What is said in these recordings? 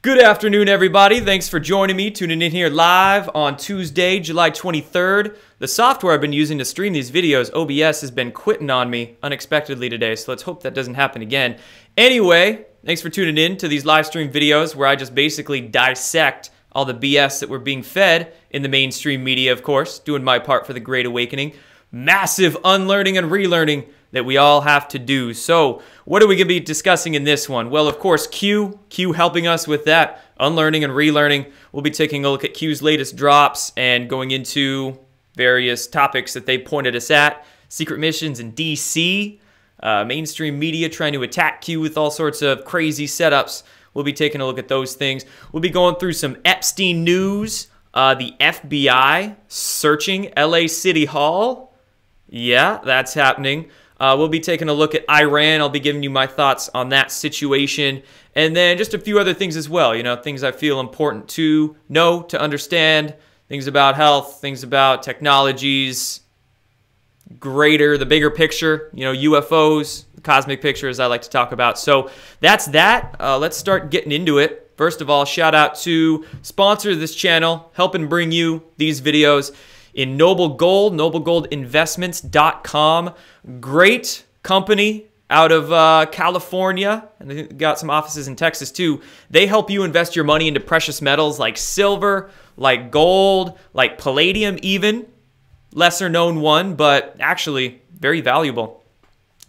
Good afternoon, everybody. Thanks for joining me, tuning in here live on Tuesday, July 23rd. The software I've been using to stream these videos, OBS, has been quitting on me unexpectedly today, so let's hope that doesn't happen again. Anyway, thanks for tuning in to these live stream videos where I just basically dissect all the BS that we're being fed in the mainstream media, of course, doing my part for the Great Awakening. Massive unlearning and relearning that we all have to do. So what are we going to be discussing in this one? Well, of course, Q helping us with that unlearning and relearning. We'll be taking a look at Q's latest drops and going into various topics that they pointed us at. Secret missions in DC, mainstream media trying to attack Q with all sorts of crazy setups. We'll be taking a look at those things. We'll be going through some Epstein news, the FBI searching LA City Hall. Yeah, that's happening. We'll be taking a look at Iran. I'll be giving you my thoughts on that situation. And then just a few other things as well. You know, things I feel important to know, to understand. Things about health, things about technologies, the bigger picture. You know, UFOs, the cosmic picture, as I like to talk about. So that's that. Let's start getting into it. First of all, shout out to sponsor of this channel, helping bring you these videos in NOBLEGOLD, NOBLEGOLDinvestments.com. Great company out of California, and they got some offices in Texas too. They help you invest your money into precious metals like silver, like gold, like palladium even. Lesser known one, but actually very valuable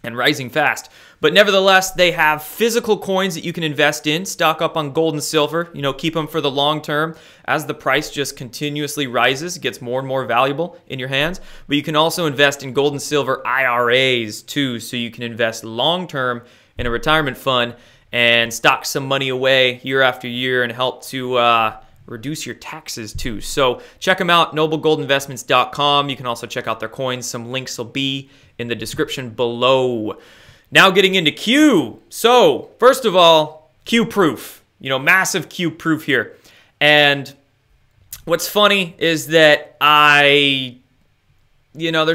and rising fast. But nevertheless, they have physical coins that you can invest in, stock up on gold and silver, you know, keep them for the long term. As the price just continuously rises, it gets more and more valuable in your hands. But you can also invest in gold and silver IRAs too, so you can invest long term in a retirement fund and stock some money away year after year and help to reduce your taxes too. So check them out, NOBLEGOLDinvestments.com. You can also check out their coins. Some links will be in the description below. Now getting into Q. So first of all, Q proof. You know, massive Q proof here. And what's funny is that there's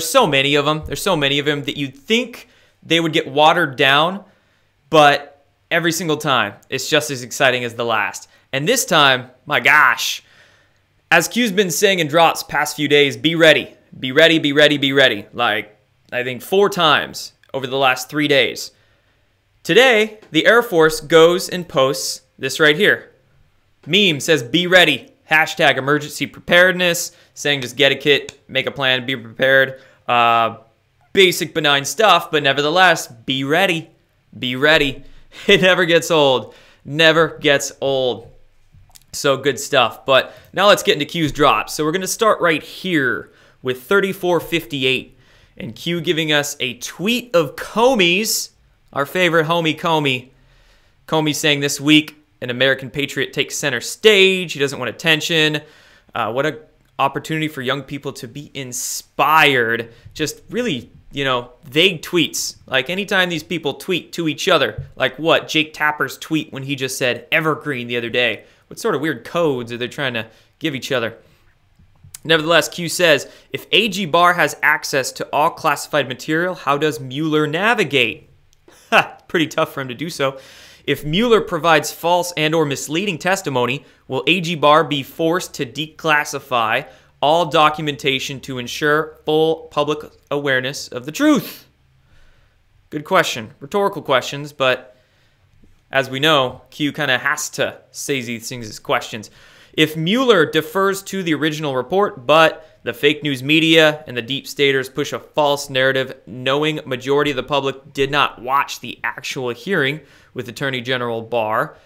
so many of them. There's so many of them that you'd think they would get watered down, but every single time it's just as exciting as the last. And this time, my gosh, as Q's been saying in drops past few days, be ready. Be ready, be ready, be ready. Like, I think 4 times over the last 3 days. Today, the Air Force goes and posts this right here. Meme says, be ready. Hashtag emergency preparedness. Saying just get a kit, make a plan, be prepared. Basic benign stuff, but nevertheless, be ready. Be ready. It never gets old. Never gets old. So good stuff. But now let's get into Q's drops. So we're going to start right here with 3458. And Q giving us a tweet of Comey's, our favorite homie Comey. Comey saying this week, an American patriot takes center stage. He doesn't want attention. What an opportunity for young people to be inspired. Just really, you know, vague tweets. Like anytime these people tweet to each other, like what Jake Tapper's tweet when he just said evergreen the other day. What sort of weird codes are they trying to give each other? Nevertheless, Q says, if AG Barr has access to all classified material, how does Mueller navigate? Ha, pretty tough for him to do so. If Mueller provides false and or misleading testimony, will AG Barr be forced to declassify all documentation to ensure full public awareness of the truth? Good question. Rhetorical questions, but as we know, Q kind of has to say these things as questions. If Mueller defers to the original report, but the fake news media and the deep staters push a false narrative, knowing majority of the public did not watch the actual hearing with Attorney General Barr,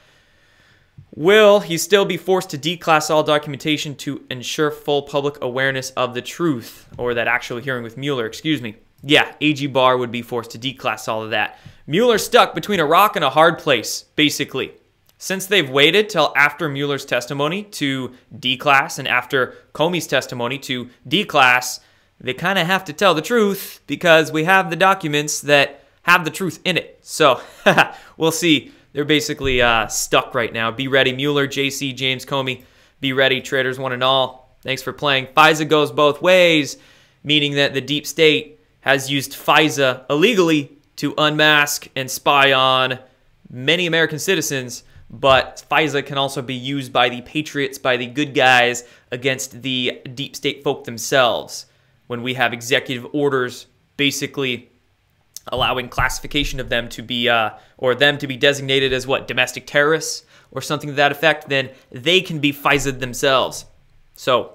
will he still be forced to declass all documentation to ensure full public awareness of the truth? Or that actual hearing with Mueller, excuse me. Yeah, AG Barr would be forced to declass all of that. Mueller's stuck between a rock and a hard place, basically. Since they've waited till after Mueller's testimony to declass and after Comey's testimony to declass, they kind of have to tell the truth because we have the documents that have the truth in it. So we'll see. They're basically stuck right now. Be ready, Mueller, JC, James Comey. Be ready, traitors one and all. Thanks for playing. FISA goes both ways, meaning that the deep state has used FISA illegally to unmask and spy on many American citizens but FISA can also be used by the patriots, by the good guys, against the deep state folk themselves. When we have executive orders basically allowing classification of them to be, or them to be designated as what, domestic terrorists or something to that effect, then they can be FISA'd themselves. So,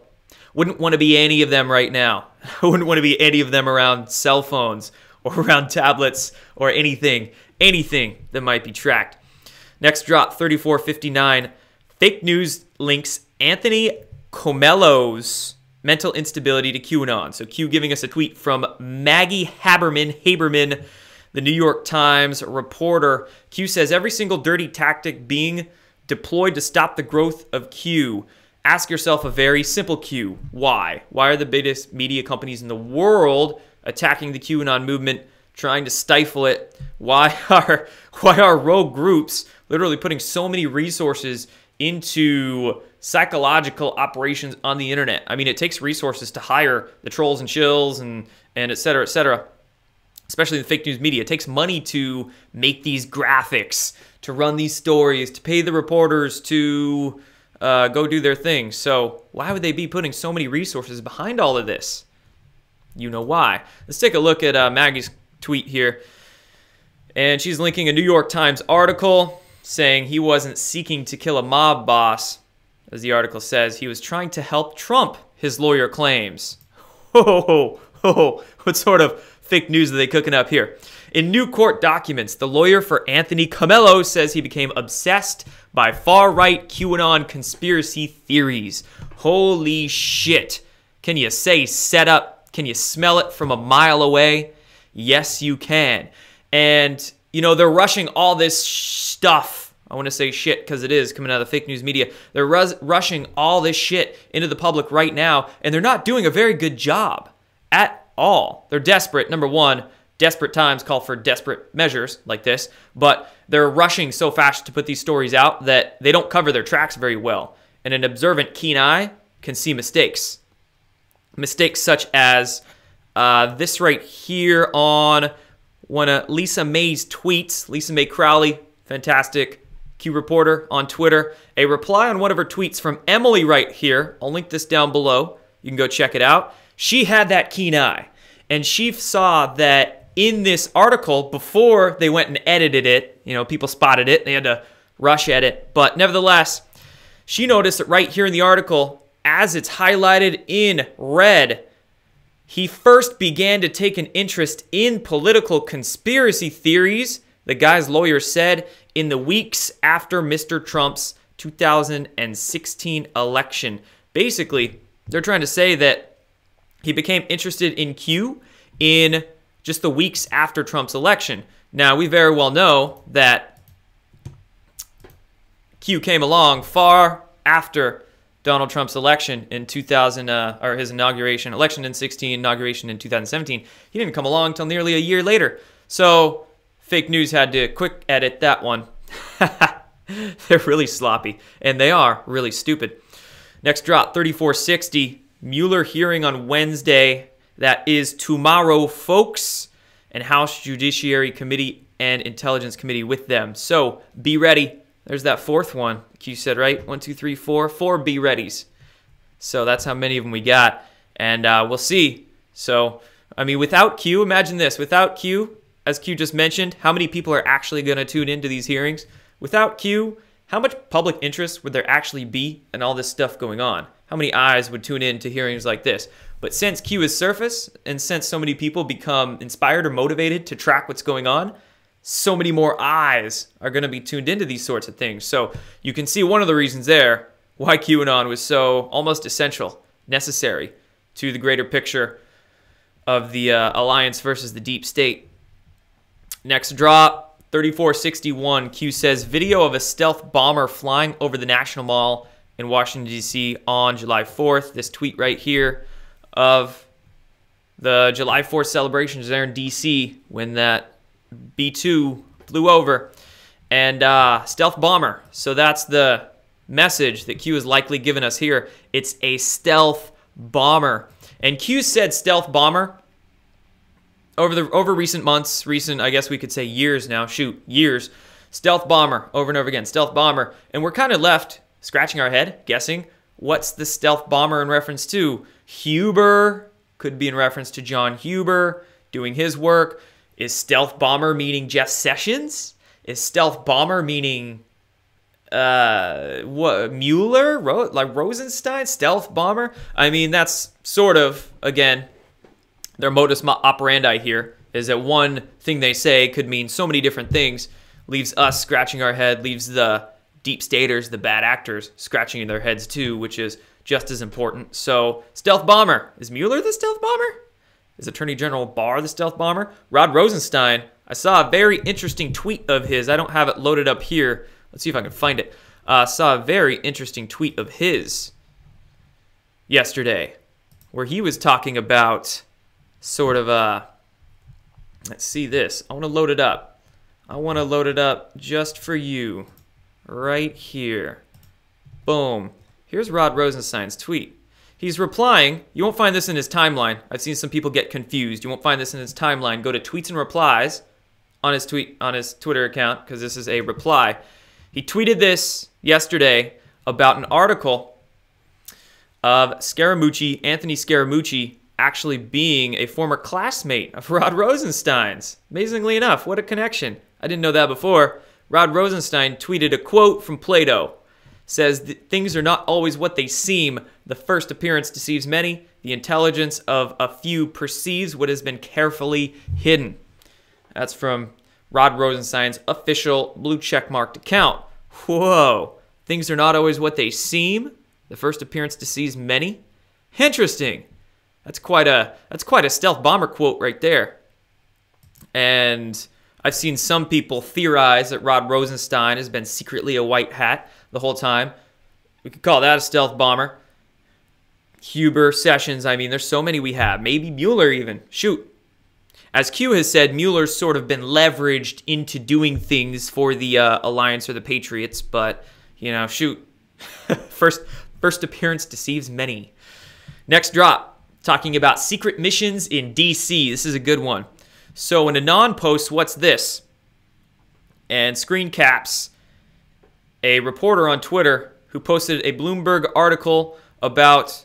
wouldn't want to be any of them right now. I wouldn't want to be any of them around cell phones or around tablets or anything that might be tracked. Next drop, 3459. Fake news links Anthony Comello's mental instability to QAnon. So Q giving us a tweet from Maggie Haberman, the New York Times reporter. Q says, every single dirty tactic being deployed to stop the growth of Q. Ask yourself a very simple Q. Why? Why are the biggest media companies in the world attacking the QAnon movement, trying to stifle it? Why are rogue groups literally putting so many resources into psychological operations on the internet? I mean, it takes resources to hire the trolls and shills and et cetera, especially the fake news media. It takes money to make these graphics, to run these stories, to pay the reporters to go do their thing. So why would they be putting so many resources behind all of this? You know why. Let's take a look at Maggie's tweet here. And she's linking a New York Times article saying he wasn't seeking to kill a mob boss. As the article says, he was trying to help Trump, his lawyer claims. What sort of fake news are they cooking up here? In new court documents, the lawyer for Anthony Comello says he became obsessed by far-right QAnon conspiracy theories. Holy shit. Can you say set up? Can you smell it from a mile away? Yes, you can. And, you know, they're rushing all this stuff. I want to say shit because it is coming out of the fake news media. They're rushing all this shit into the public right now, and they're not doing a very good job at all. They're desperate. Number one, desperate times call for desperate measures like this, but they're rushing so fast to put these stories out that they don't cover their tracks very well. And an observant, keen eye can see mistakes. Mistakes such as this right here on one of Lisa May's tweets. Lisa May Crowley, fantastic Q reporter on Twitter. A reply on one of her tweets from Emily right here. I'll link this down below. You can go check it out. She had that keen eye, and she saw that in this article, before they went and edited it, you know, people spotted it. They had to rush edit. But nevertheless, she noticed that right here in the article, as it's highlighted in red, he first began to take an interest in political conspiracy theories, the guy's lawyer said, in the weeks after Mr. Trump's 2016 election. Basically, they're trying to say that he became interested in Q in just the weeks after Trump's election. Now, we very well know that Q came along far after Donald Trump's election in 2000, or his inauguration, election in 16, inauguration in 2017. He didn't come along until nearly a year later. So, fake news had to quick edit that one. They're really sloppy, and they are really stupid. Next drop, 3460. Mueller hearing on Wednesday. That is tomorrow, folks, and House Judiciary Committee and Intelligence Committee with them. So be ready. There's that fourth one. Q said, right? 1, 2, 3, 4. 4 be readies. So that's how many of them we got. And we'll see. So, I mean, without Q, imagine this. Without Q, as Q just mentioned, how many people are actually going to tune into these hearings? Without Q, how much public interest would there actually be in all this stuff going on? How many eyes would tune in to hearings like this? But since Q is surface, and since so many people become inspired or motivated to track what's going on, so many more eyes are going to be tuned into these sorts of things. So you can see one of the reasons there why QAnon was so almost essential, necessary to the greater picture of the alliance versus the deep state. Next drop, 3461. Q says, video of a stealth bomber flying over the National Mall in Washington, D.C. on July 4th. This tweet right here of the July 4th celebrations there in D.C. when that B-2 flew over. And stealth bomber. So that's the message that Q has likely given us here. It's a stealth bomber. And Q said stealth bomber over recent months, I guess we could say years now, years, Stealth bomber, over and over again, stealth bomber. And we're kind of left scratching our head, guessing, what's the stealth bomber in reference to? Huber, could be in reference to John Huber doing his work. Is stealth bomber meaning Jeff Sessions? Is stealth bomber meaning what, Mueller? Like Rosenstein? Stealth bomber? I mean, that's sort of, again, their modus operandi here, is that one thing they say could mean so many different things, leaves us scratching our head, leaves the deep staters, the bad actors, scratching their heads too, which is just as important. So, stealth bomber. Is Mueller the stealth bomber? Is Attorney General Barr the stealth bomber? Rod Rosenstein, I saw a very interesting tweet of his. I don't have it loaded up here. Let's see if I can find it. Saw a very interesting tweet of his yesterday where he was talking about sort of let's see this. I want to load it up. I want to load it up just for you right here. Boom. Here's Rod Rosenstein's tweet. He's replying. You won't find this in his timeline. I've seen some people get confused. You won't find this in his timeline. Go to tweets and replies on his Twitter account, because this is a reply. He tweeted this yesterday about an article of Scaramucci, Anthony Scaramucci, actually being a former classmate of Rod Rosenstein's. Amazingly enough, what a connection. I didn't know that before. Rod Rosenstein tweeted a quote from Plato. Says, things are not always what they seem. The first appearance deceives many. The intelligence of a few perceives what has been carefully hidden. That's from Rod Rosenstein's official blue checkmarked account. Whoa. Things are not always what they seem. The first appearance deceives many. Interesting. That's quite a stealth bomber quote right there. And I've seen some people theorize that Rod Rosenstein has been secretly a white hat the whole time. We could call that a stealth bomber. Huber, Sessions, I mean, there's so many we have. Maybe Mueller even. Shoot. As Q has said, Mueller's sort of been leveraged into doing things for the Alliance or the Patriots, but, you know, shoot. First appearance deceives many. Next drop, talking about secret missions in D.C. This is a good one. So when Anon posts, what's this? And screen caps a reporter on Twitter who posted a Bloomberg article about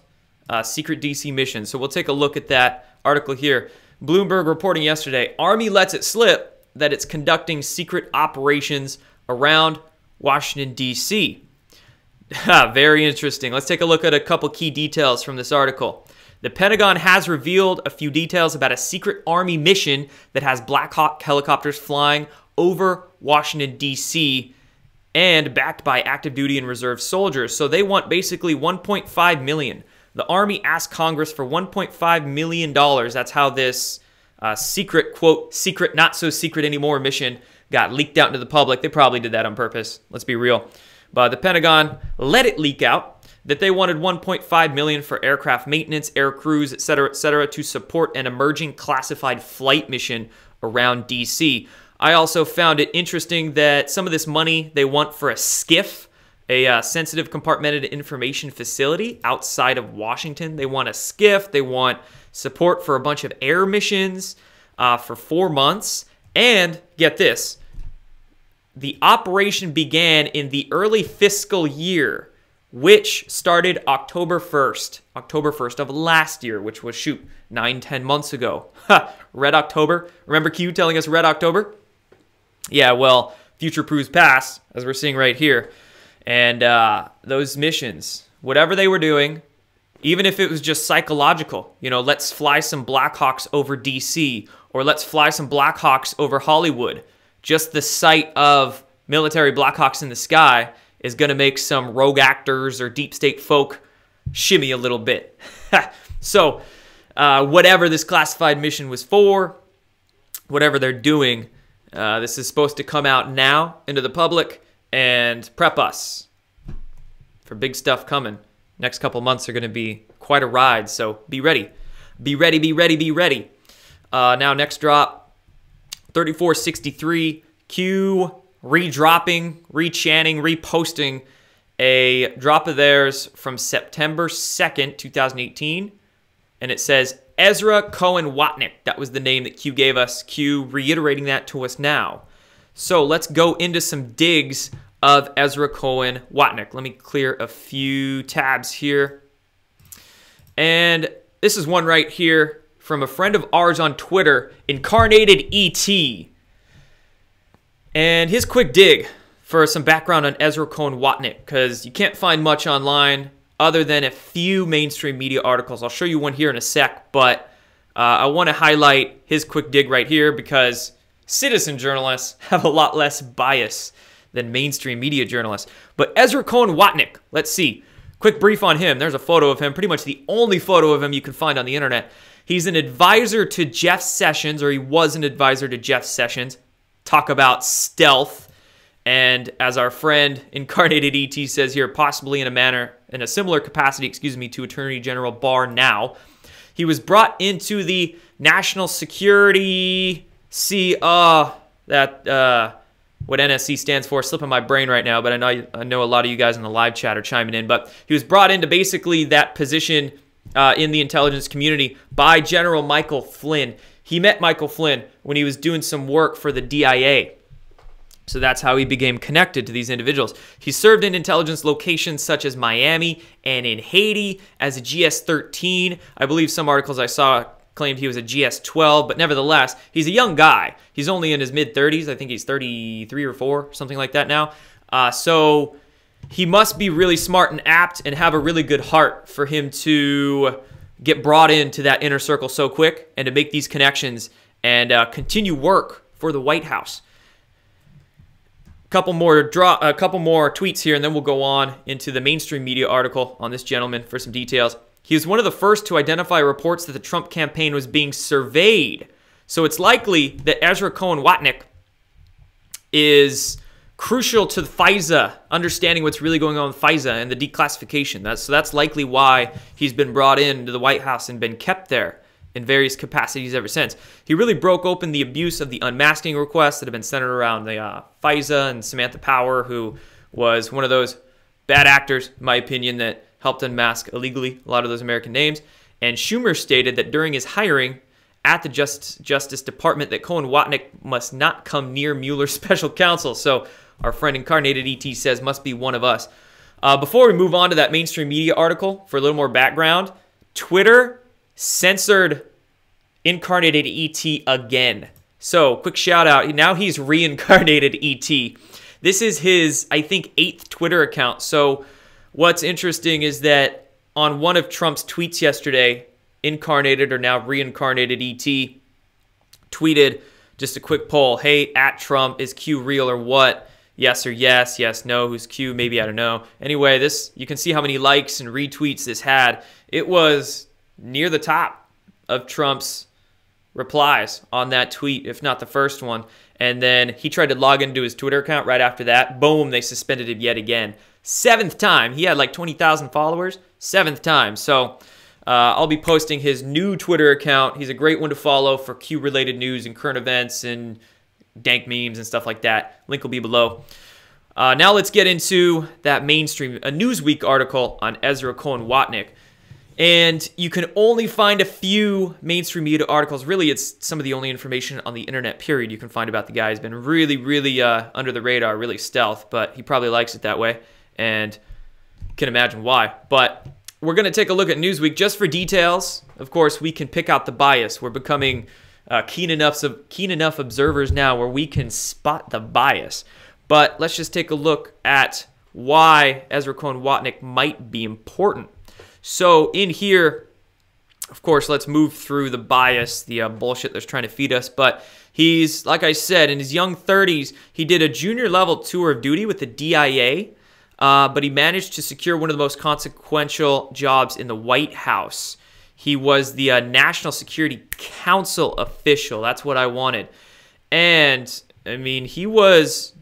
secret D.C. missions. So we'll take a look at that article here. Bloomberg reporting yesterday, Army lets it slip that it's conducting secret operations around Washington, D.C. Very interesting. Let's take a look at a couple key details from this article. The Pentagon has revealed a few details about a secret Army mission that has Black Hawk helicopters flying over Washington, D.C., and backed by active duty and reserve soldiers. So they want basically $1.5 million. The Army asked Congress for $1.5 million. That's how this secret, quote, secret, not so secret anymore mission got leaked out into the public. They probably did that on purpose. Let's be real. But the Pentagon let it leak out that they wanted $1.5 million for aircraft maintenance, air crews, et cetera, to support an emerging classified flight mission around D.C. I also found it interesting that some of this money they want for a SCIF, a sensitive compartmented information facility outside of Washington. They want a SCIF. They want support for a bunch of air missions for 4 months. And get this, the operation began in the early fiscal year, which started October 1st of last year, which was, 9-10 months ago. Red October. Remember Q telling us Red October? Yeah, well, future proves past, as we're seeing right here. And those missions, whatever they were doing, even if it was just psychological, you know, let's fly some Blackhawks over D.C., or let's fly some Blackhawks over Hollywood, just the sight of military Blackhawks in the sky is going to make some rogue actors or deep state folk shimmy a little bit. So whatever this classified mission was for, whatever they're doing, this is supposed to come out now into the public and prep us for big stuff coming. Next couple months are going to be quite a ride, so be ready. Be ready, be ready, be ready. Now, next drop, 3463, Q redropping, rechanting, reposting a drop of theirs from September 2nd, 2018, and it says Ezra Cohen Watnick. That was the name that Q gave us. Q reiterating that to us now. So let's go into some digs of Ezra Cohen Watnick. Let me clear a few tabs here. And this is one right here from a friend of ours on Twitter, Incarnated ET. And his quick dig for some background on Ezra Cohen Watnick, because you can't find much online other than a few mainstream media articles. I'll show you one here in a sec, but I want to highlight his quick dig right here because citizen journalists have a lot less bias than mainstream media journalists. But Ezra Cohen Watnick, let's see. Quick brief on him. There's a photo of him, pretty much the only photo of him you can find on the internet. He's an advisor to Jeff Sessions, or he was an advisor to Jeff Sessions. Talk about stealth. And as our friend Incarnated ET says here, possibly in a similar capacity, to Attorney General Barr now. He was brought into the National Security, what NSC stands for, slipping my brain right now, but I know a lot of you guys in the live chat are chiming in. But he was brought into basically that position in the intelligence community by General Michael Flynn. He met Michael Flynn when he was doing some work for the DIA. So that's how he became connected to these individuals. He served in intelligence locations such as Miami and in Haiti as a GS-13. I believe some articles I saw claimed he was a GS-12, but nevertheless, he's a young guy. He's only in his mid-30s. I think he's 33 or 4, something like that now. So he must be really smart and apt and have a really good heart for him to get brought into that inner circle so quick and to make these connections and continue work for the White House. A couple more tweets here, and then we'll go on into the mainstream media article on this gentleman for some details. He was one of the first to identify reports that the Trump campaign was being surveyed. So it's likely that Ezra Cohen Watnick is crucial to FISA, understanding what's really going on with FISA and the declassification. So that's likely why he's been brought into the White House and been kept there in various capacities ever since. He really broke open the abuse of the unmasking requests that have been centered around the FISA and Samantha Power, who was one of those bad actors, in my opinion, that helped unmask illegally a lot of those American names. And Schumer stated that during his hiring at the Justice Department that Cohen Watnick must not come near Mueller's special counsel. So our friend Incarnated ET says must be one of us. Before we move on to that mainstream media article, for a little more background, Twitter censored Incarnated ET again. So quick shout out. Now he's reincarnated ET. This is his, I think, 8th Twitter account. So what's interesting is that on one of Trump's tweets yesterday, Incarnated or now reincarnated ET tweeted just a quick poll. Hey, at Trump, is Q real or what? Yes or yes, yes, no, who's Q, maybe, I don't know. Anyway, this, you can see how many likes and retweets this had. It was near the top of Trump's replies on that tweet, if not the first one. And then he tried to log into his Twitter account right after that. Boom, they suspended him yet again. 7th time. He had like 20,000 followers. 7th time. So I'll be posting his new Twitter account. He's a great one to follow for Q-related news and current events and dank memes and stuff like that. Link will be below. Now let's get into that mainstream, a Newsweek article on Ezra Cohen Watnick. And you can only find a few mainstream media articles. Really, it's some of the only information on the internet, period, you can find about the guy. He's been really, really under the radar, really stealth, but he probably likes it that way, and can imagine why. But we're going to take a look at Newsweek just for details. Of course, we can pick out the bias. We're becoming keen enough observers now where we can spot the bias. But let's just take a look at why Ezra Cohen Watnick might be important. So in here, of course, let's move through the bias, the bullshit that's trying to feed us. But he's, like I said, in his young 30s, he did a junior level tour of duty with the DIA, but he managed to secure one of the most consequential jobs in the White House. He was the National Security Council official. That's what I wanted. And, I mean, he was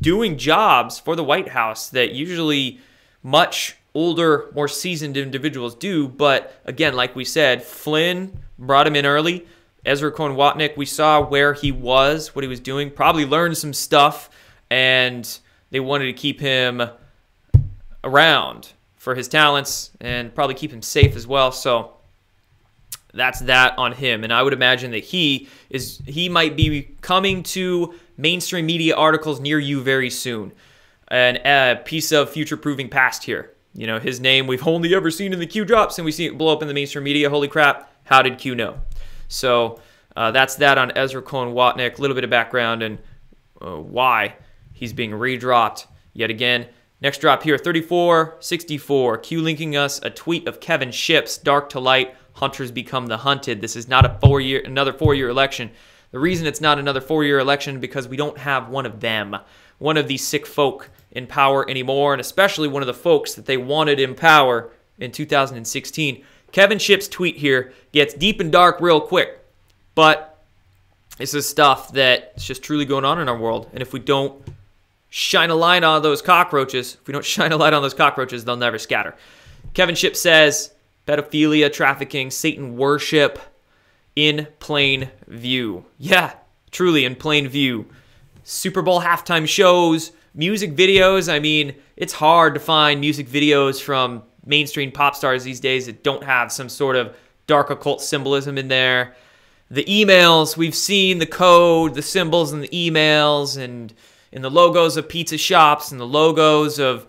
doing jobs for the White House that usually much older, more seasoned individuals do. But again, like we said, Flynn brought him in early. Ezra Cohen Watnick, we saw where he was, what he was doing, probably learned some stuff, and they wanted to keep him around for his talents and probably keep him safe as well. So that's that on him. And I would imagine that he might be coming to mainstream media articles near you very soon. And a piece of future-proving past here. You know, his name we've only ever seen in the Q drops, and we see it blow up in the mainstream media. Holy crap, how did Q know? So that's that on Ezra Cohen Watnick. A little bit of background and why he's being redropped yet again. Next drop here, 3464. Q linking us a tweet of Kevin Shipp's Dark to Light, Hunters Become the Hunted. This is not another four-year election. The reason it's not another four-year election because we don't have one of them, one of these sick folk in power anymore, and especially one of the folks that they wanted in power in 2016. Kevin Shipp's tweet here gets deep and dark real quick, but this is stuff that's just truly going on in our world, and if we don't shine a light on those cockroaches, they'll never scatter. Kevin Shipp says, pedophilia, trafficking, Satan worship in plain view. Yeah, truly in plain view. Super Bowl halftime shows, music videos. I mean, it's hard to find music videos from mainstream pop stars these days that don't have some sort of dark occult symbolism in there. The emails, we've seen the code, the symbols in the emails, and in the logos of pizza shops, and the logos of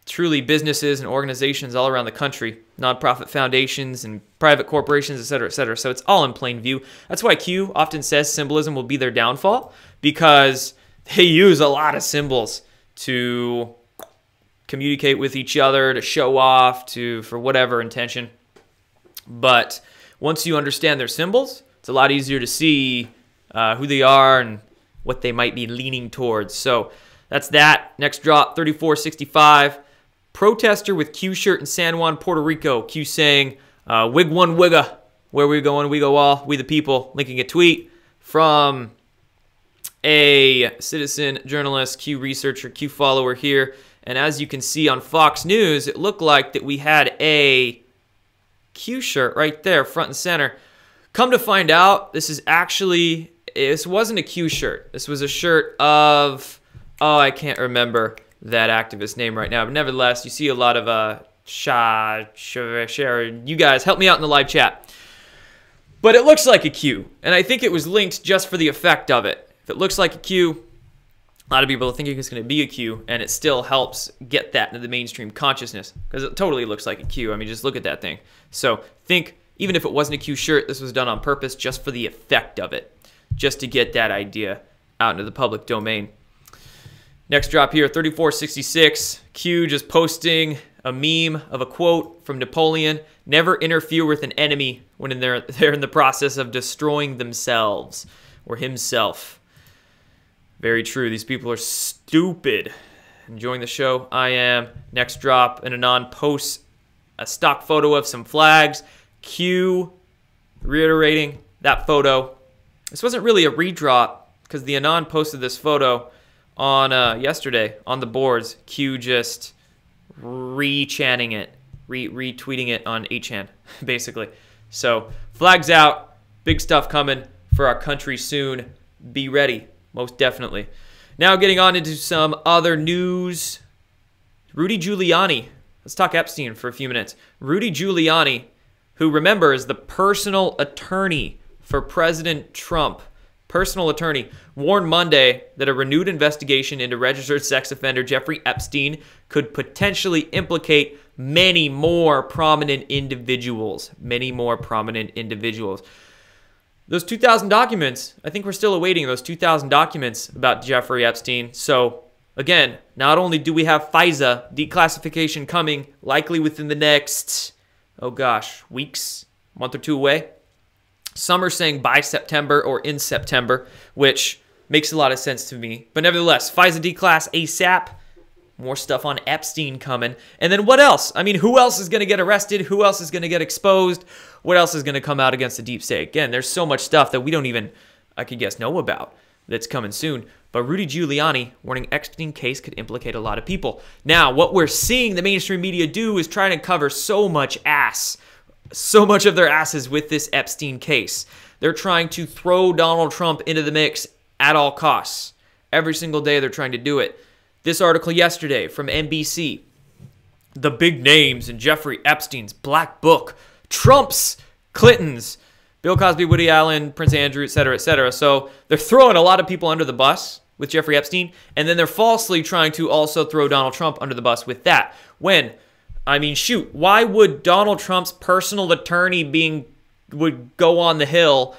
truly businesses and organizations all around the country, nonprofit foundations and private corporations, et cetera, et cetera. So it's all in plain view. That's why Q often says symbolism will be their downfall, because they use a lot of symbols to communicate with each other, to show off, for whatever intention. But once you understand their symbols, it's a lot easier to see who they are and what they might be leaning towards. So that's that. Next drop, 3465. Protester with Q shirt in San Juan, Puerto Rico. Q saying, wig one wigga. Where we going, we go all, we the people. Linking a tweet from a citizen journalist, Q researcher, Q follower here. And as you can see on Fox News, it looked like that we had a Q shirt right there, front and center. Come to find out, this wasn't a Q shirt. This was a shirt of, I can't remember that activist name right now. But nevertheless, you see a lot of you guys help me out in the live chat. But it looks like a Q, and I think it was linked just for the effect of it. If it looks like a Q, a lot of people are thinking it's going to be a Q, and it still helps get that into the mainstream consciousness, because it totally looks like a Q. I mean, just look at that thing. So think, even if it wasn't a Q shirt, this was done on purpose just for the effect of it, just to get that idea out into the public domain. Next drop here, 3466. Q just posting a meme of a quote from Napoleon: "Never interfere with an enemy when they're in the process of destroying themselves," or himself. Very true. These people are stupid. Enjoying the show? I am. Next drop, an Anon posts a stock photo of some flags. Q reiterating that photo. This wasn't really a redrop, because the Anon posted this photo on yesterday on the boards. Q just re-chanting it, retweeting it on 8chan, basically. So flags out, big stuff coming for our country soon. Be ready, most definitely. Now getting on into some other news. Rudy Giuliani. Let's talk Epstein for a few minutes. Rudy Giuliani, who, remember, is the personal attorney for President Trump, personal attorney, warned Monday that a renewed investigation into registered sex offender Jeffrey Epstein could potentially implicate many more prominent individuals. Many more prominent individuals. Those 2,000 documents, I think we're still awaiting those 2,000 documents about Jeffrey Epstein. So, again, not only do we have FISA declassification coming, likely within the next, oh gosh, weeks, month or two away. Some are saying by September or in September, which makes a lot of sense to me. But nevertheless, FISA declass ASAP. More stuff on Epstein coming. And then what else? I mean, who else is going to get arrested? Who else is going to get exposed? What else is going to come out against the deep state? Again, there's so much stuff that we don't even, I could guess, know about that's coming soon. But Rudy Giuliani warning Epstein case could implicate a lot of people. Now, what we're seeing the mainstream media do is trying to cover so much ass, so much of their asses with this Epstein case. They're trying to throw Donald Trump into the mix at all costs. Every single day they're trying to do it. This article yesterday from NBC. The big names in Jeffrey Epstein's black book. Trump's Clintons, Bill Cosby, Woody Allen, Prince Andrew, et cetera, et cetera. So they're throwing a lot of people under the bus with Jeffrey Epstein, and then they're falsely trying to also throw Donald Trump under the bus with that. When, I mean, shoot, why would Donald Trump's personal attorney would go on the Hill,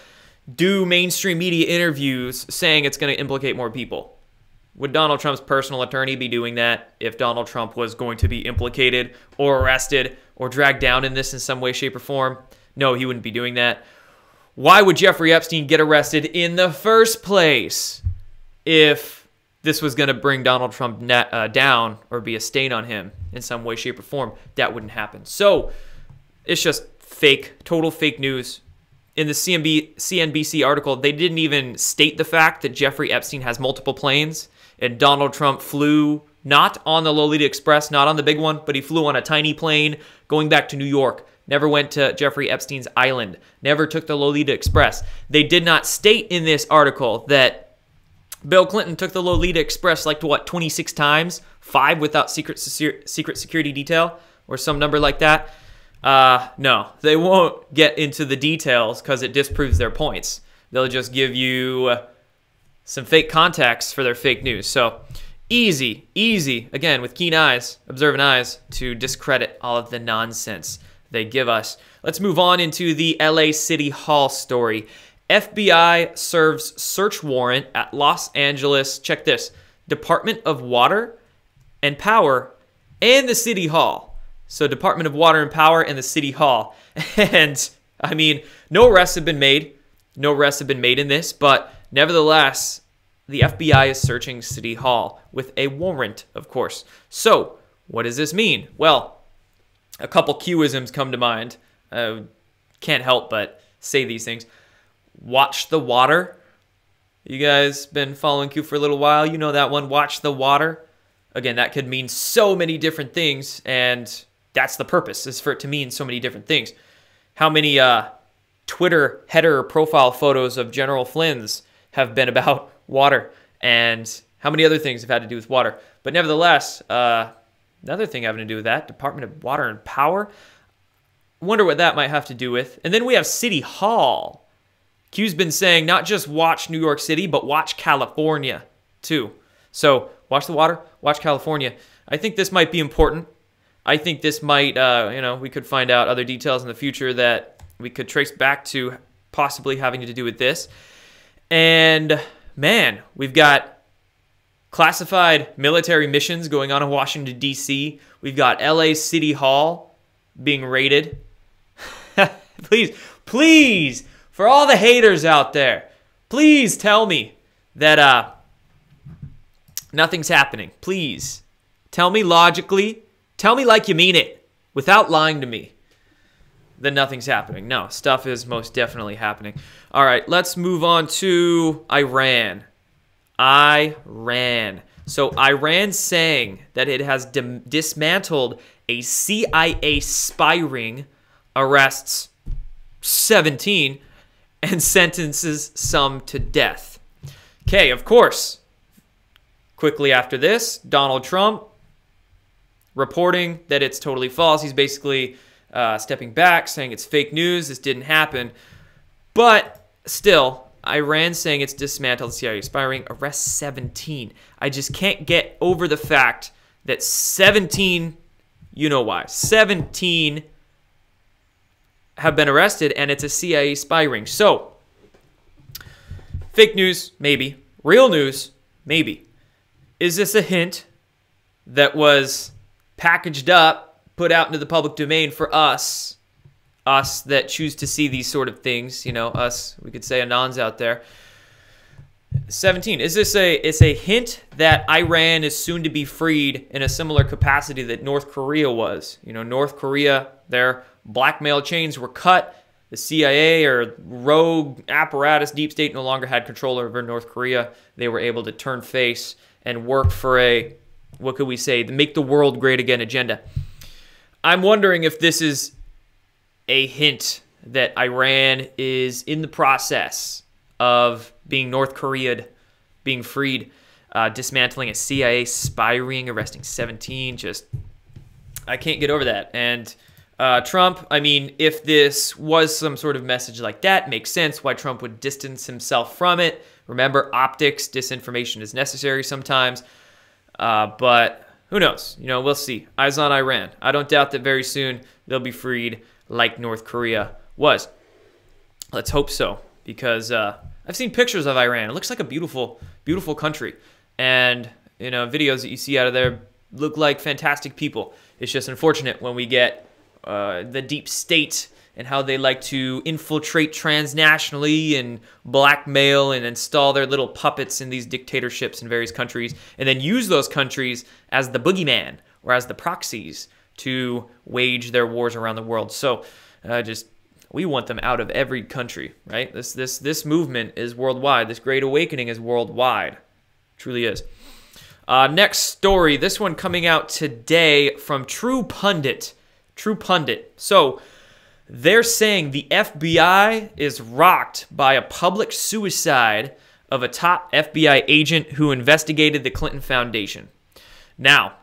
do mainstream media interviews saying it's going to implicate more people? Would Donald Trump's personal attorney be doing that if Donald Trump was going to be implicated or arrested or dragged down in this in some way, shape, or form? No, he wouldn't be doing that. Why would Jeffrey Epstein get arrested in the first place if this was going to bring Donald Trump down or be a stain on him in some way, shape, or form? That wouldn't happen. So it's just fake, total fake news. In the CNBC article, they didn't even state the fact that Jeffrey Epstein has multiple planes and Donald Trump flew not on the Lolita Express, not on the big one, but he flew on a tiny plane going back to New York. Never went to Jeffrey Epstein's island. Never took the Lolita Express. They did not state in this article that Bill Clinton took the Lolita Express like, what, 26 times? 5 without secret security detail or some number like that. No, they won't get into the details because it disproves their points. They'll just give you some fake context for their fake news. So easy, again, with keen eyes, observant eyes, to discredit all of the nonsense they give us. Let's move on into the LA City Hall story. FBI serves search warrant at Los Angeles, check this, Department of Water and Power and the City Hall. So Department of Water and Power and the City Hall. And, I mean, no arrests have been made. No arrests have been made in this, but nevertheless, the FBI is searching City Hall with a warrant, of course. So, what does this mean? Well, a couple Q-isms come to mind. Can't help but say these things. Watch the water. You guys been following Q for a little while. You know that one, watch the water. Again, that could mean so many different things, and that's the purpose, is for it to mean so many different things. How many Twitter header profile photos of General Flynn's have been about water, and how many other things have had to do with water? But nevertheless, another thing having to do with that, Department of Water and Power. Wonder what that might have to do with. And then we have City Hall. Q's been saying not just watch New York City, but watch California too. So watch the water, watch California. I think this might be important. I think this might, we could find out other details in the future that we could trace back to possibly having to do with this. And man, we've got classified military missions going on in Washington, D.C. We've got LA City Hall being raided. Please, for all the haters out there, please tell me that nothing's happening. Please. Tell me logically. Tell me like you mean it without lying to me that nothing's happening. No, stuff is most definitely happening. All right, let's move on to Iran. So Iran saying that it has dismantled a CIA spy ring, arrests 17, and sentences some to death. Okay, of course. Quickly after this, Donald Trump reporting that it's totally false. He's basically stepping back, saying it's fake news, this didn't happen. But still, Iran saying it's dismantled CIA spy ring, arrests 17. I just can't get over the fact that 17, you know why, 17 have been arrested and it's a CIA spy ring. So, fake news, maybe. Real news, maybe. Is this a hint that was packaged up, put out into the public domain for us that choose to see these sort of things, us, we could say anons out there. 17, is this a hint that Iran is soon to be freed in a similar capacity that North Korea was? North Korea, their blackmail chains were cut. The CIA or rogue apparatus, deep state, no longer had control over North Korea. They were able to turn face and work for a, what could we say, the make the world great again agenda. I'm wondering if this is a hint that Iran is in the process of being North Korea'd, being freed, dismantling a CIA spy ring, arresting 17. Just, I can't get over that. And Trump, I mean, if this was some sort of message like that, makes sense why Trump would distance himself from it. Remember, optics, disinformation is necessary sometimes. But who knows? You know, we'll see. Eyes on Iran. I don't doubt that very soon they'll be freed like North Korea was. Let's hope so, because I've seen pictures of Iran. It looks like a beautiful, beautiful country. And, you know, videos that you see out of there look like fantastic people. It's just unfortunate when we get the deep state and how they like to infiltrate transnationally and blackmail and install their little puppets in these dictatorships in various countries, and then use those countries as the boogeyman or as the proxies to wage their wars around the world. So we want them out of every country, right? This movement is worldwide. This Great Awakening is worldwide. It truly is. Next story, this one coming out today from True Pundit. True Pundit. So they're saying the FBI is rocked by a public suicide of a top FBI agent who investigated the Clinton Foundation. Now,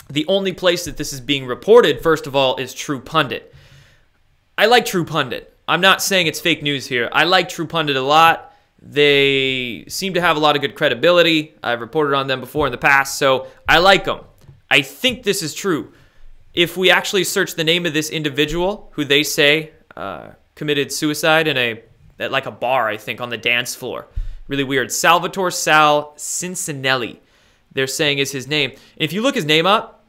the only place that this is being reported, first of all, is True Pundit. I like True Pundit. I'm not saying it's fake news here. I like True Pundit a lot. They seem to have a lot of good credibility. I've reported on them before in the past, so I like them. I think this is true. If we actually search the name of this individual who they say committed suicide at like a bar, I think, on the dance floor. Really weird. Salvatore Sal Cincinelli, they're saying is his name. And if you look his name up,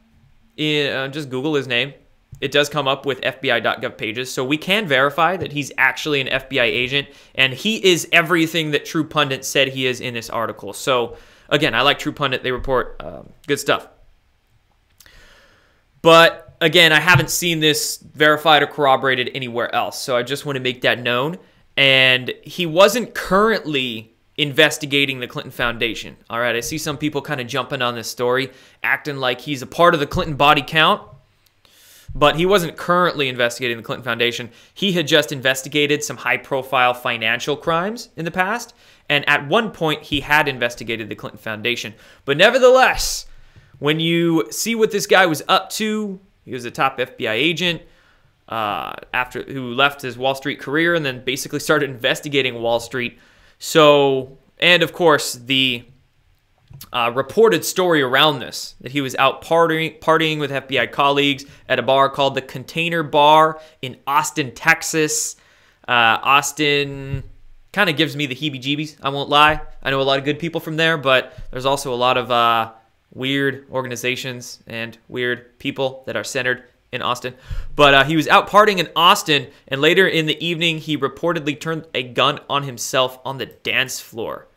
just Google his name, it does come up with FBI.gov pages. So we can verify that he's actually an FBI agent, and he is everything that True Pundit said he is in this article. So again, I like True Pundit. They report good stuff. But again, I haven't seen this verified or corroborated anywhere else, so I just want to make that known. And he wasn't currently investigating the Clinton Foundation. All right, I see some people kind of jumping on this story, acting like he's a part of the Clinton body count, but he wasn't currently investigating the Clinton Foundation. He had just investigated some high-profile financial crimes in the past, and at one point, he had investigated the Clinton Foundation. But nevertheless, when you see what this guy was up to, he was a top FBI agent who left his Wall Street career and then basically started investigating Wall Street. So, and of course, the reported story around this, that he was out partying with FBI colleagues at a bar called the Container Bar in Austin, Texas. Austin kind of gives me the heebie-jeebies, I won't lie. I know a lot of good people from there, but there's also a lot of weird organizations and weird people that are centered in Austin. But he was out partying in Austin, and later in the evening, he reportedly turned a gun on himself on the dance floor.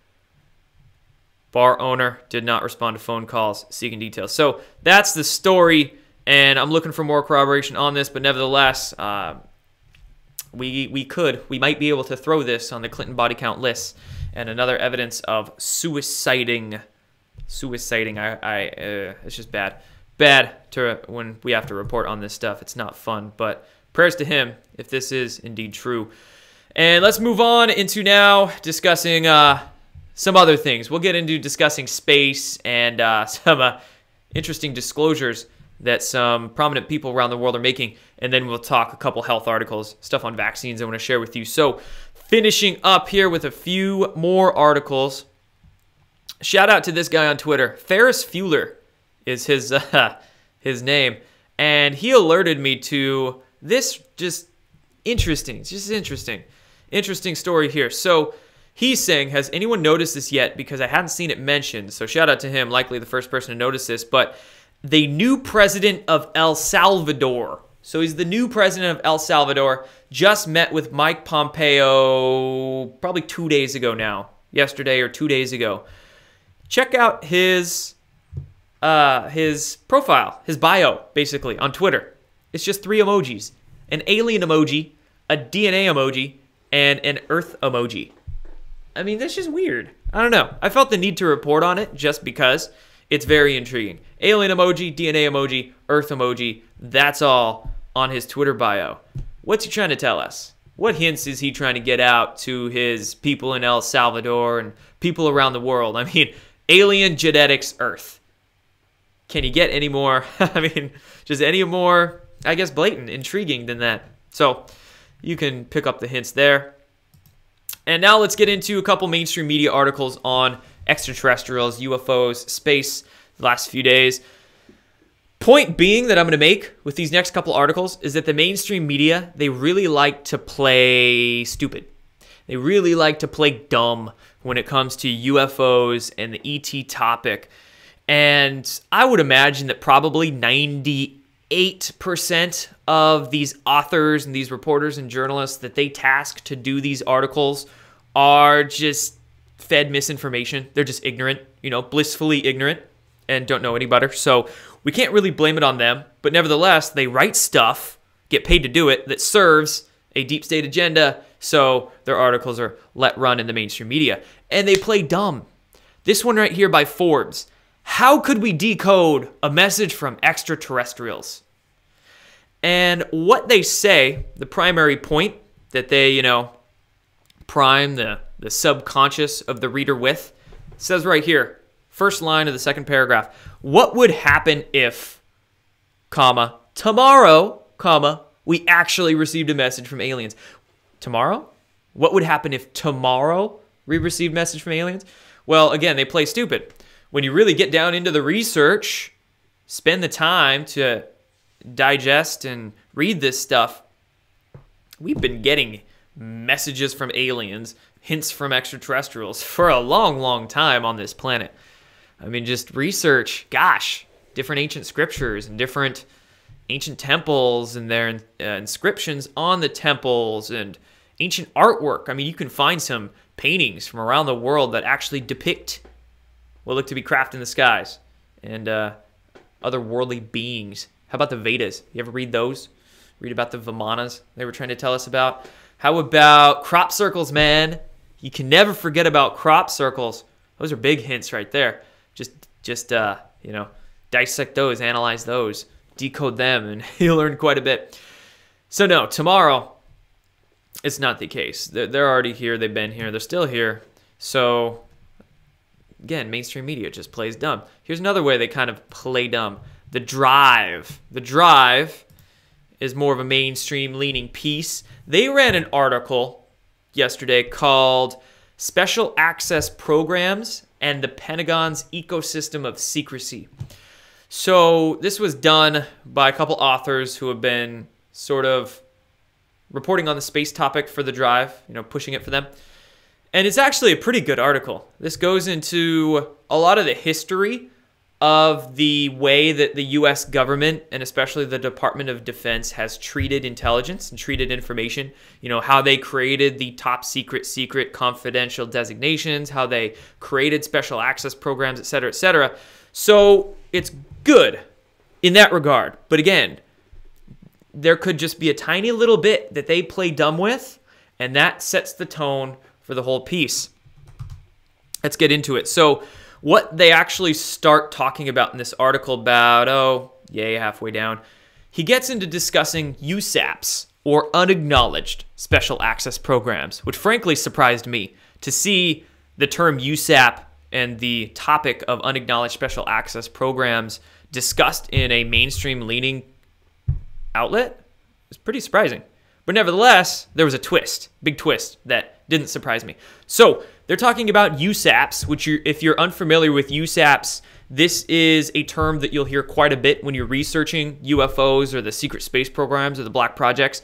Bar owner did not respond to phone calls seeking details. So that's the story, and I'm looking for more corroboration on this, but nevertheless, we might be able to throw this on the Clinton body count list and another evidence of suiciding. It's just bad to when we have to report on this stuff. It's not fun, but prayers to him if this is indeed true. And let's move on into now discussing some other things. We'll get into discussing space and some interesting disclosures that some prominent people around the world are making, and then we'll talk a couple health articles, stuff on vaccines I want to share with you. So finishing up here with a few more articles. Shout out to this guy on Twitter. Ferris Fueler is his name. And he alerted me to this just interesting story here. So he's saying, has anyone noticed this yet? Because I hadn't seen it mentioned. So shout out to him, likely the first person to notice this. But the new president of El Salvador. So he's the new president of El Salvador. Just met with Mike Pompeo probably 2 days ago now. Yesterday or 2 days ago. Check out his profile, his bio, basically, on Twitter. It's just 3 emojis. An alien emoji, a DNA emoji, and an Earth emoji. I mean, that's just weird. I don't know. I felt the need to report on it just because it's very intriguing. Alien emoji, DNA emoji, Earth emoji, that's all on his Twitter bio. What's he trying to tell us? What hints is he trying to get out to his people in El Salvador and people around the world? I mean, alien genetics Earth. Can you get any more? I mean, just any more I guess, blatant, intriguing than that. So you can pick up the hints there. And now let's get into a couple mainstream media articles on extraterrestrials, UFOs, space the last few days. Point being that I'm going to make with these next couple articles is that the mainstream media, they really like to play stupid. They really like to play dumb when it comes to UFOs and the ET topic. And I would imagine that probably 98% of these authors and these reporters and journalists that they task to do these articles are just fed misinformation. They're just ignorant, blissfully ignorant and don't know any better. So we can't really blame it on them. But nevertheless, they write stuff, get paid to do it, that serves a deep state agenda. So their articles are let run in the mainstream media. And they play dumb. This one right here by Forbes. How could we decode a message from extraterrestrials? And what they say, the primary point that they, prime the subconscious of the reader with, says right here, first line of the second paragraph. What would happen if, tomorrow, we actually received a message from aliens? Tomorrow? What would happen if tomorrow we received a message from aliens? Well, again, they play stupid. When you really get down into the research, spend the time to digest and read this stuff, we've been getting messages from aliens, hints from extraterrestrials for a long, long time on this planet. I mean, just research, gosh, different ancient scriptures and different ancient temples and their inscriptions on the temples and ancient artwork. I mean, you can find some paintings from around the world that actually depict what look to be craft in the skies and otherworldly beings. How about the Vedas? You ever read those? Read about the Vimanas they were trying to tell us about? How about crop circles, man? You can never forget about crop circles. Those are big hints right there. Just dissect those, analyze those, decode them, and you'll learn quite a bit. So no, tomorrow, it's not the case. They're already here. They've been here. They're still here. So again, mainstream media just plays dumb. Here's another way they kind of play dumb. The Drive. The Drive is more of a mainstream-leaning piece. They ran an article yesterday called Special Access Programs and the Pentagon's Ecosystem of Secrecy. So this was done by a couple authors who have been sort of reporting on the space topic for The Drive, pushing it for them. And it's actually a pretty good article. This goes into a lot of the history of the way that the U.S. government, and especially the Department of Defense, has treated intelligence and treated information. How they created the top secret, confidential designations, how they created special access programs, et cetera, et cetera. So it's good in that regard. But again, there could just be a tiny little bit that they play dumb with, and that sets the tone for the whole piece. Let's get into it. So what they actually start talking about in this article about, halfway down, he gets into discussing USAPs, or unacknowledged special access programs, which frankly surprised me to see the term USAP and the topic of unacknowledged special access programs discussed in a mainstream-leaning outlet. It's pretty surprising. But nevertheless, there was a twist, big twist, that didn't surprise me. So they're talking about USAPs, which if you're unfamiliar with USAPs, this is a term that you'll hear quite a bit when you're researching UFOs or the secret space programs or the black projects.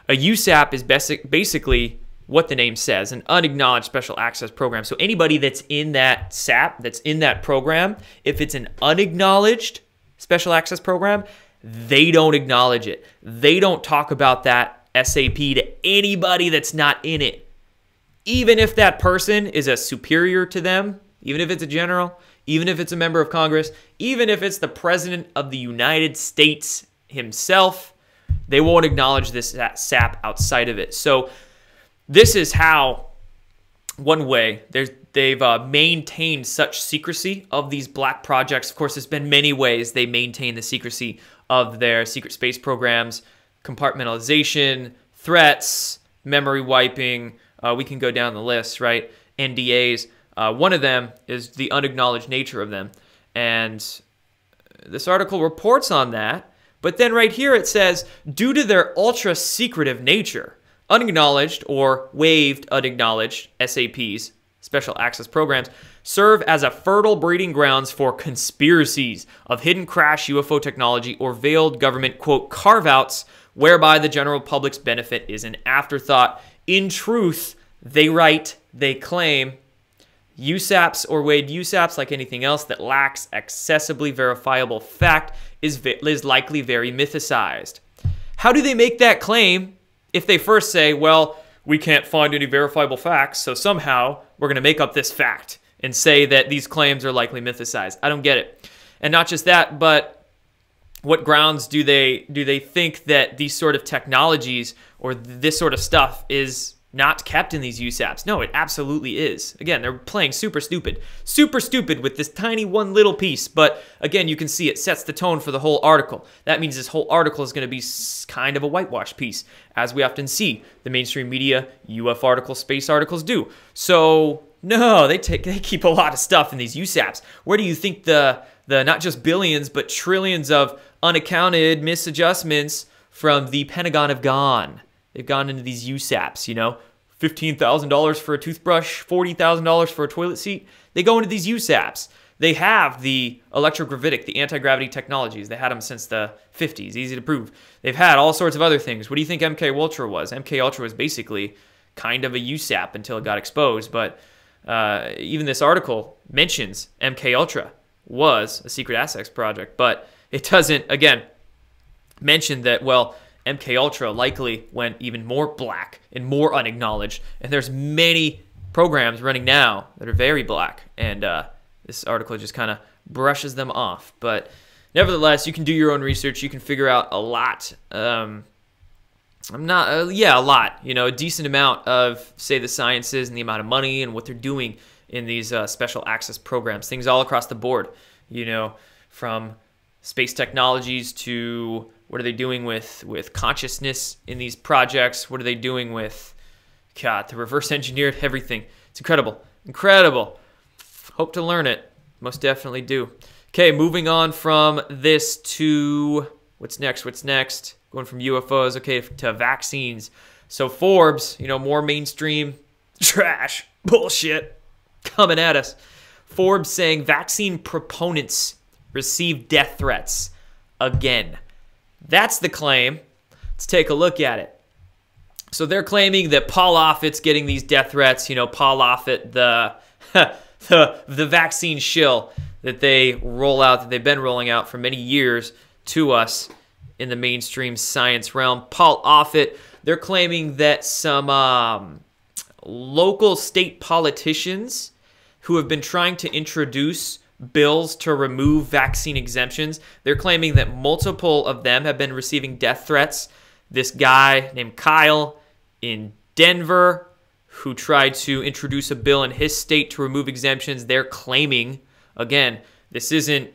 A USAP is basically what the name says, an unacknowledged special access program. So anybody that's in that SAP, that's in that program, if it's an unacknowledged special access program, they don't acknowledge it. They don't talk about that SAP to anybody that's not in it. Even if that person is a superior to them, even if it's a general, even if it's a member of Congress, even if it's the President of the United States himself, they won't acknowledge this SAP outside of it. So this is how, one way, they've maintained such secrecy of these black projects. Of course, there's been many ways they maintain the secrecy of their secret space programs, compartmentalization, threats, memory wiping. We can go down the list, right? NDAs. One of them is the unacknowledged nature of them. And this article reports on that, But then right here it says, due to their ultra-secretive nature, unacknowledged or waived unacknowledged SAPs, special access programs, serve as a fertile breeding grounds for conspiracies of hidden crash UFO technology or veiled government, quote, carve-outs, whereby the general public's benefit is an afterthought. In truth, they write, they claim, USAPs or waived USAPs, like anything else that lacks accessibly verifiable fact, is likely very mythicized. How do they make that claim if they first say, well, we can't find any verifiable facts, so somehow we're going to make up this fact and say that these claims are likely mythicized? I don't get it. And not just that, but what grounds do they think that these sort of technologies or this sort of stuff is not kept in these USAPs? No, it absolutely is. Again, they're playing super stupid with this tiny one little piece. But again, you can see it sets the tone for the whole article. That means this whole article is going to be kind of a whitewash piece, as we often see the mainstream media, UFO articles, space articles do. So no, they keep a lot of stuff in these USAPs. Where do you think the not just billions but trillions of unaccounted misadjustments from the Pentagon have gone? They've gone into these USAPs, you know, $15,000 for a toothbrush, $40,000 for a toilet seat. They go into these USAPs. They have the electrogravitic, the anti-gravity technologies. They had them since the 50s, easy to prove. They've had all sorts of other things. What do you think MK Ultra was? MK Ultra was basically kind of a USAP until it got exposed. But even this article mentions MK Ultra was a secret assets project. But it doesn't, again, mention that, well, MK Ultra likely went even more black and more unacknowledged, and there's many programs running now that are very black, and this article just kind of brushes them off. But nevertheless, you can do your own research. You can figure out a lot. A lot. You know, a decent amount of, say, the sciences and the amount of money and what they're doing in these special access programs. Things all across the board. You know, from space technologies to what are they doing with consciousness in these projects? What are they doing with, God, the reverse engineered everything. It's incredible. Incredible. Hope to learn it. Most definitely do. Okay, moving on from this to what's next? Going from UFOs, okay, to vaccines. So Forbes, you know, more mainstream trash, bullshit coming at us. Forbes saying vaccine proponents receive death threats again. That's the claim. Let's take a look at it. So they're claiming that Paul Offit's getting these death threats. You know, Paul Offit, the vaccine shill that they roll out, that they've been rolling out for many years to us in the mainstream science realm. Paul Offit, they're claiming that some local state politicians who have been trying to introduce bills to remove vaccine exemptions, they're claiming that multiple of them have been receiving death threats. This guy named Kyle in Denver, who tried to introduce a bill in his state to remove exemptions, they're claiming, again, this isn't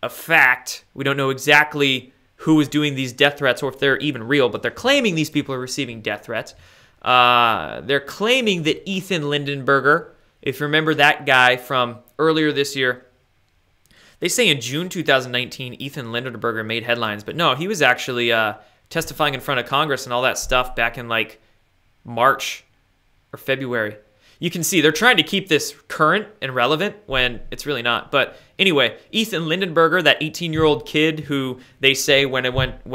a fact. We don't know exactly who is doing these death threats or if they're even real, but they're claiming these people are receiving death threats. They're claiming that Ethan Lindenberger, if you remember that guy from earlier this year, they say in June 2019, Ethan Lindenberger made headlines, but no, he was actually testifying in front of Congress and all that stuff back in like March or February. You can see they're trying to keep this current and relevant when it's really not. But anyway, Ethan Lindenberger, that 18-year-old kid who they say went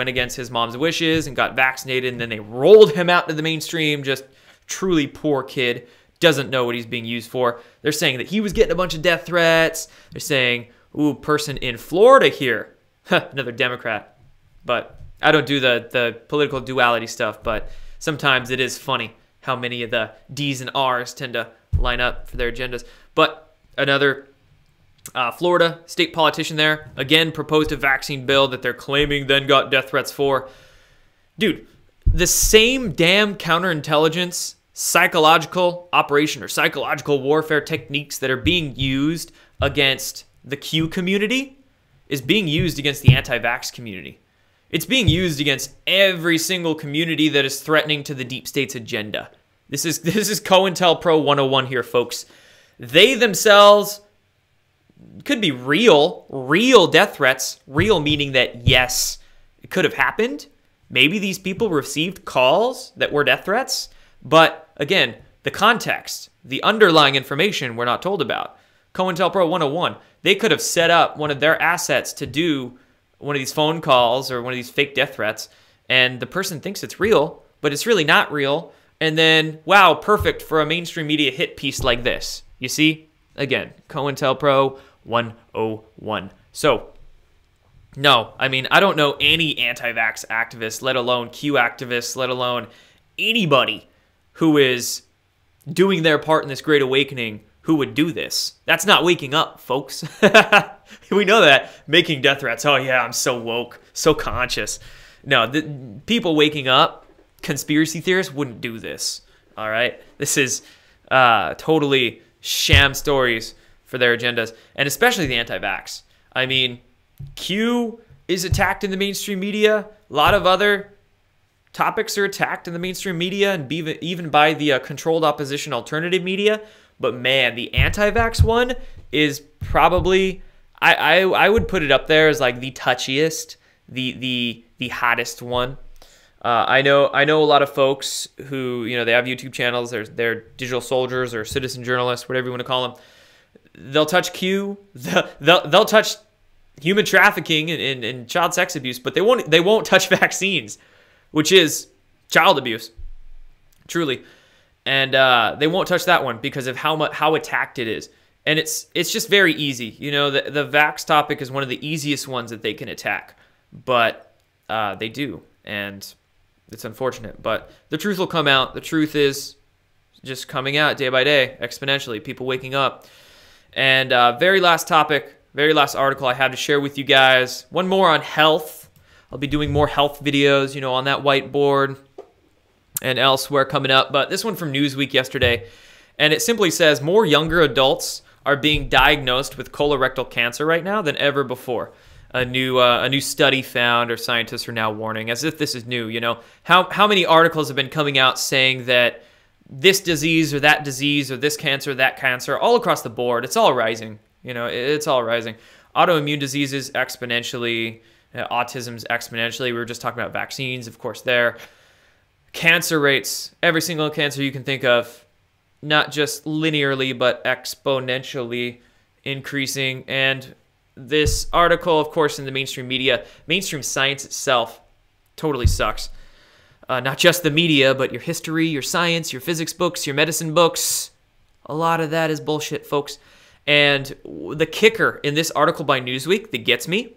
against his mom's wishes and got vaccinated, and then they rolled him out to the mainstream, just truly poor kid, doesn't know what he's being used for. They're saying that he was getting a bunch of death threats. They're saying, ooh, person in Florida here, another Democrat. But I don't do the political duality stuff, but sometimes it is funny how many of the D's and R's tend to line up for their agendas. But another Florida state politician there, again, proposed a vaccine bill that they're claiming then got death threats for. Dude, the same damn counterintelligence, psychological operation or psychological warfare techniques that are being used against the Q community is being used against the anti-vax community. It's being used against every single community that is threatening to the deep state's agenda. This is COINTELPRO 101 here, folks. They themselves could be real death threats. Real meaning that, yes, could have happened. Maybe these people received calls that were death threats. But again, the context, the underlying information we're not told about. COINTELPRO 101, they could have set up one of their assets to do one of these phone calls or one of these fake death threats, and the person thinks it's real, but it's really not real. And then, wow, perfect for a mainstream media hit piece like this. You see? Again, COINTELPRO 101. So, no, I mean, I don't know any anti-vax activists, let alone Q activists, let alone anybody who is doing their part in this great awakening who would do this. That's not waking up, folks. We know that. Making death threats. Oh, yeah, I'm so woke, so conscious. No, the people waking up, conspiracy theorists, wouldn't do this. All right? This is totally sham stories for their agendas, and especially the anti-vax. I mean, Q is attacked in the mainstream media. A lot of other topics are attacked in the mainstream media and even by the controlled opposition alternative media. But man, the anti-vax one is probably, I would put it up there as like the touchiest, the hottest one. I know a lot of folks who, you know, they have YouTube channels. They're digital soldiers or citizen journalists, whatever you want to call them. They'll touch Q. They'll touch human trafficking and child sex abuse, but they won't touch vaccines, which is child abuse, truly. And they won't touch that one because of how attacked it is. And it's just very easy. You know, the vax topic is one of the easiest ones that they can attack, but they do, and it's unfortunate. But the truth will come out. The truth is just coming out day by day, exponentially. People waking up. And very last topic, very last article I have to share with you guys. One more on health. I'll be doing more health videos, you know, on that whiteboard and elsewhere coming up. But this one from Newsweek yesterday, and it simply says more younger adults are being diagnosed with colorectal cancer right now than ever before. A new study found, or scientists are now warning, as if this is new. You know, how many articles have been coming out saying that this disease or that disease or this cancer, that cancer, all across the board, it's all rising. You know, it's all rising. Autoimmune diseases exponentially, autism's exponentially. We were just talking about vaccines, of course, there. Cancer rates, every single cancer you can think of, not just linearly, but exponentially increasing. And this article, of course, in the mainstream media, mainstream science itself totally sucks. Not just the media, but your history, your science, your physics books, your medicine books. A lot of that is bullshit, folks. And the kicker in this article by Newsweek that gets me,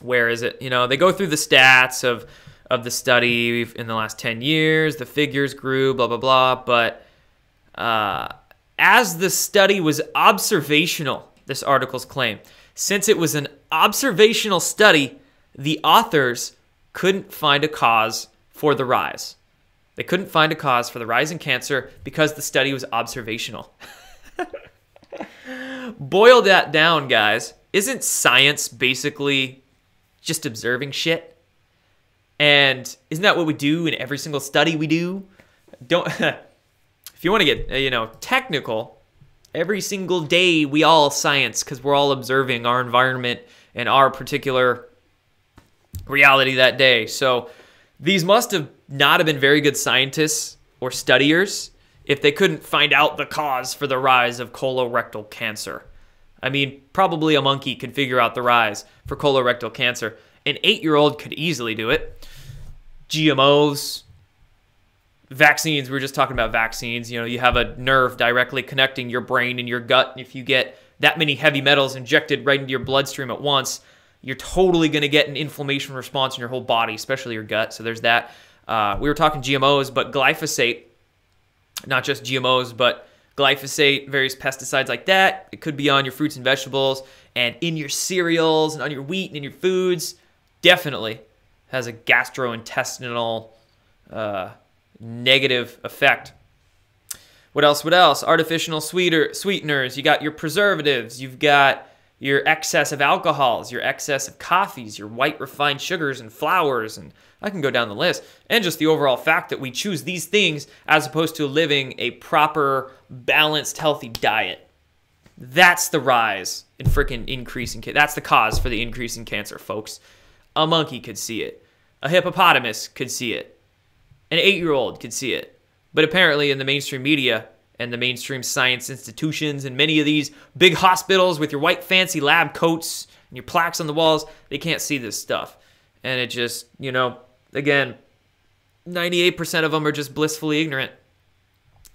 where is it? You know, they go through the stats of the study in the last 10 years, the figures grew, blah, blah, blah. But as the study was observational, this article's claim, since it was an observational study, the authors couldn't find a cause for the rise. They couldn't find a cause for the rise in cancer because the study was observational. Boil that down, guys. Isn't science basically just observing shit? And isn't that what we do in every single study we do? If you want to get, technical, every single day we all science because we're all observing our environment and our particular reality that day. So these must have not have been very good scientists or studiers if they couldn't find out the cause for the rise of colorectal cancer. I mean, probably a monkey could figure out the rise for colorectal cancer. An 8-year-old could easily do it. GMOs, vaccines, we were just talking about vaccines. You know, you have a nerve directly connecting your brain and your gut. If you get that many heavy metals injected right into your bloodstream at once, you're totally going to get an inflammation response in your whole body, especially your gut. So there's that. We were talking GMOs, but glyphosate, not just GMOs, but glyphosate, various pesticides like that. It could be on your fruits and vegetables and in your cereals and on your wheat and in your foods. Definitely has a gastrointestinal negative effect. What else? Artificial sweeteners. You got your preservatives. You've got your excess of alcohols, your excess of coffees, your white refined sugars and flours, and I can go down the list. And just the overall fact that we choose these things as opposed to living a proper, balanced, healthy diet. That's the rise in freaking increasing cancer. That's the cause for the increase in cancer, folks. A monkey could see it. A hippopotamus could see it. An 8-year-old could see it. But apparently in the mainstream media and the mainstream science institutions and many of these big hospitals with your white fancy lab coats and your plaques on the walls, they can't see this stuff. And it just, you know, again, 98% of them are just blissfully ignorant.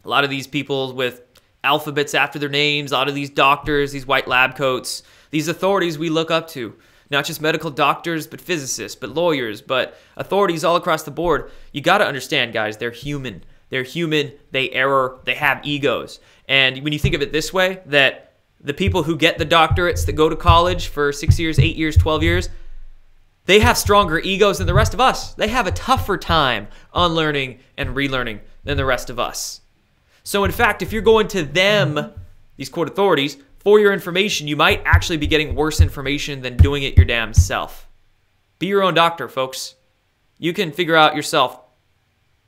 A lot of these people with alphabets after their names, a lot of these doctors, these white lab coats, these authorities we look up to. Not just medical doctors, but physicists, but lawyers, but authorities all across the board. You got to understand, guys, they're human. They're human, they err, they have egos. And when you think of it this way, that the people who get the doctorates that go to college for 6 years, 8 years, 12 years, they have stronger egos than the rest of us. They have a tougher time unlearning and relearning than the rest of us. So in fact, if you're going to them, these quote authorities, for your information, you might actually be getting worse information than doing it your damn self. Be your own doctor, folks. You can figure out yourself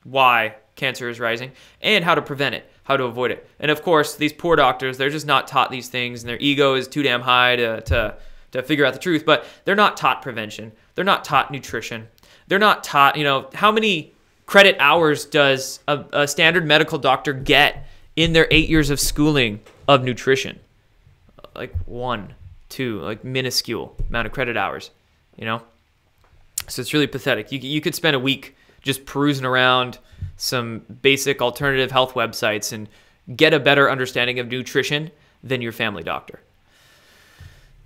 why cancer is rising and how to prevent it, how to avoid it. And of course, these poor doctors, they're just not taught these things, and their ego is too damn high to figure out the truth. But they're not taught prevention. They're not taught nutrition. They're not taught, you know, how many credit hours does a standard medical doctor get in their 8 years of schooling of nutrition? Like 1, 2, like minuscule amount of credit hours, you know? So it's really pathetic. You could spend a week just perusing around some basic alternative health websites and get a better understanding of nutrition than your family doctor.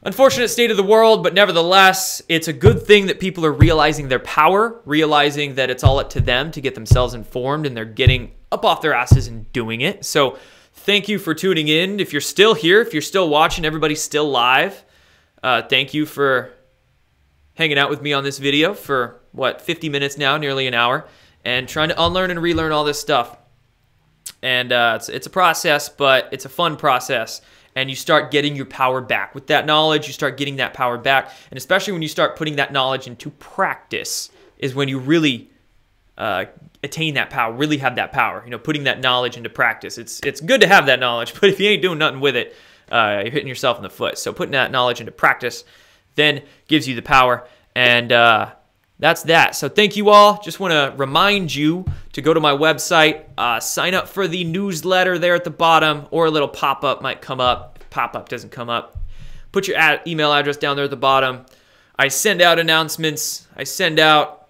Unfortunate state of the world, but nevertheless, it's a good thing that people are realizing their power, realizing that it's all up to them to get themselves informed, and they're getting up off their asses and doing it. So thank you for tuning in. If you're still here, if you're still watching, everybody's still live, thank you for hanging out with me on this video for, what, 50 minutes now, nearly an hour, and trying to unlearn and relearn all this stuff. And it's a process, but it's a fun process. And you start getting your power back. With that knowledge, you start getting that power back. And especially when you start putting that knowledge into practice is when you really attain that power, really have that power. You know, putting that knowledge into practice. It's good to have that knowledge, but if you ain't doing nothing with it, you're hitting yourself in the foot. So putting that knowledge into practice then gives you the power. And that's that. So thank you all. Just want to remind you to go to my website, sign up for the newsletter there at the bottom, or a little pop-up might come up. If pop-up doesn't come up, put your email address down there at the bottom. I send out announcements. I send out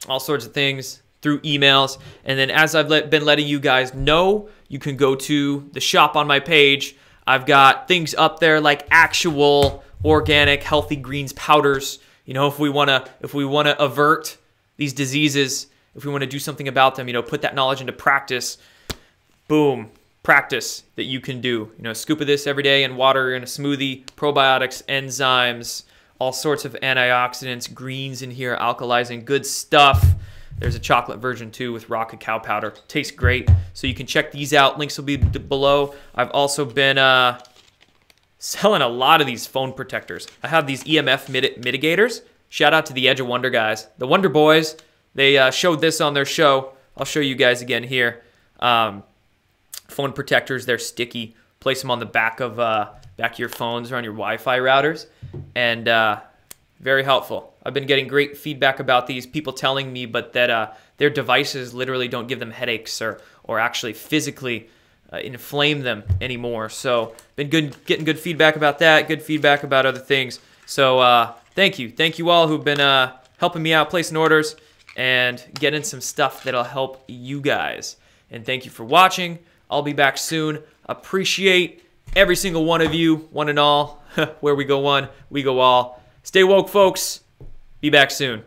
all sorts of things through emails. And then as I've been letting you guys know, you can go to the shop on my page. I've got things up there like actual organic healthy greens powders. You know, if we want to avert these diseases, if we want to do something about them, you know, put that knowledge into practice. Boom, practice that you can do. You know, a scoop of this every day in water, in a smoothie, probiotics, enzymes, all sorts of antioxidants, greens in here, alkalizing, good stuff. There's a chocolate version too with raw cacao powder. Tastes great. So you can check these out. Links will be below. I've also been selling a lot of these phone protectors. I have these EMF mitigators. Shout out to the Edge of Wonder guys. The Wonder Boys, they showed this on their show. I'll show you guys again here. Phone protectors, they're sticky. Place them on the back of your phones or on your Wi-Fi routers. And very helpful. I've been getting great feedback about these. People telling me but that their devices literally don't give them headaches or actually physically inflame them anymore. So been getting good feedback about that, good feedback about other things. So thank you all who've been helping me out, placing orders and getting some stuff that'll help you guys. And thank you for watching. I'll be back soon. Appreciate every single one of you, one and all. Where we go one, we go all. Stay woke, folks. Be back soon.